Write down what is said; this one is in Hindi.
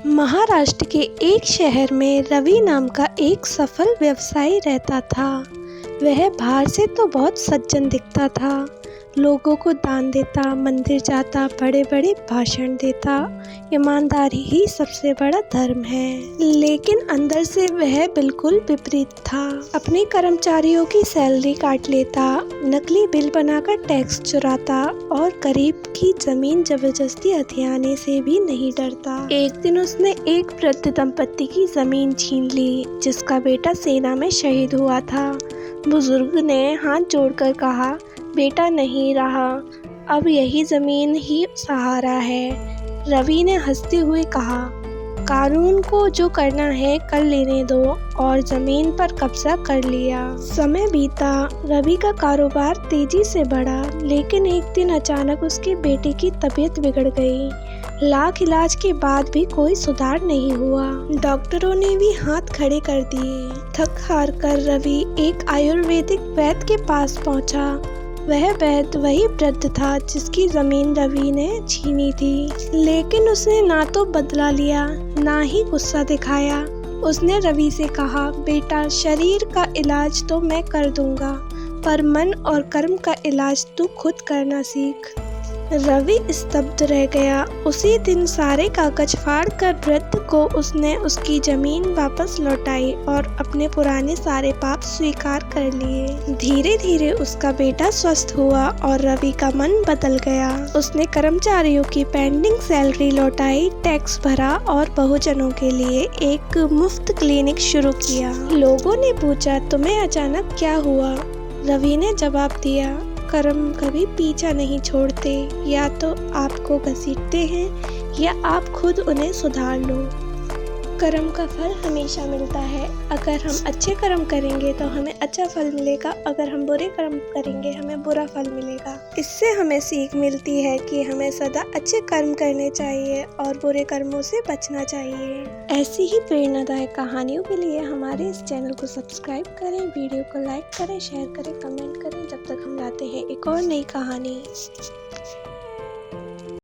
महाराष्ट्र के एक शहर में रवि नाम का एक सफल व्यवसायी रहता था। वह बाहर से तो बहुत सज्जन दिखता था, लोगों को दान देता, मंदिर जाता, बड़े बड़े भाषण देता। ईमानदारी ही सबसे बड़ा धर्म है, लेकिन अंदर से वह बिल्कुल विपरीत था। अपने कर्मचारियों की सैलरी काट लेता, नकली बिल बनाकर टैक्स चुराता और गरीब की जमीन जबरदस्ती हथियाने से भी नहीं डरता। एक दिन उसने एक वृद्ध दंपत्ति की जमीन छीन ली, जिसका बेटा सेना में शहीद हुआ था। बुजुर्ग ने हाथ जोड़कर कहा, बेटा नहीं रहा, अब यही जमीन ही सहारा है। रवि ने हंसते हुए कहा, कानून को जो करना है कर लेने दो, और जमीन पर कब्जा कर लिया। समय बीता, रवि का कारोबार तेजी से बढ़ा, लेकिन एक दिन अचानक उसके बेटे की तबीयत बिगड़ गई। लाख इलाज के बाद भी कोई सुधार नहीं हुआ। डॉक्टरों ने भी हाथ खड़े कर दिए। थक हार कर रवि एक आयुर्वेदिक वैद्य के पास पहुंचा। वह वैद्य वही वृद्ध था जिसकी जमीन रवि ने छीनी थी, लेकिन उसने ना तो बदला लिया, ना ही गुस्सा दिखाया। उसने रवि से कहा, बेटा, शरीर का इलाज तो मैं कर दूंगा, पर मन और कर्म का इलाज तू खुद करना सीख। रवि स्तब्ध रह गया। उसी दिन सारे कागज फाड़कर वृद्ध को उसने उसकी जमीन वापस लौटाई और अपने पुराने सारे पाप स्वीकार कर लिए। धीरे धीरे उसका बेटा स्वस्थ हुआ और रवि का मन बदल गया। उसने कर्मचारियों की पेंडिंग सैलरी लौटाई, टैक्स भरा और बहुजनों के लिए एक मुफ्त क्लिनिक शुरू किया। लोगों ने पूछा, तुम्हें अचानक क्या हुआ? रवि ने जवाब दिया, कर्म कभी पीछा नहीं छोड़ते, या तो आपको घसीटते हैं या आप खुद उन्हें सुधार लो। कर्म का फल हमेशा मिलता है। अगर हम अच्छे कर्म करेंगे तो हमें अच्छा फल मिलेगा, अगर हम बुरे कर्म करेंगे हमें बुरा फल मिलेगा। इससे हमें सीख मिलती है कि हमें सदा अच्छे कर्म करने चाहिए और बुरे कर्मों से बचना चाहिए। ऐसी ही प्रेरणादायक कहानियों के लिए हमारे इस चैनल को सब्सक्राइब करें, वीडियो को लाइक करें, शेयर करें, कमेंट करें। जब तक हम लाते हैं एक और नई कहानी।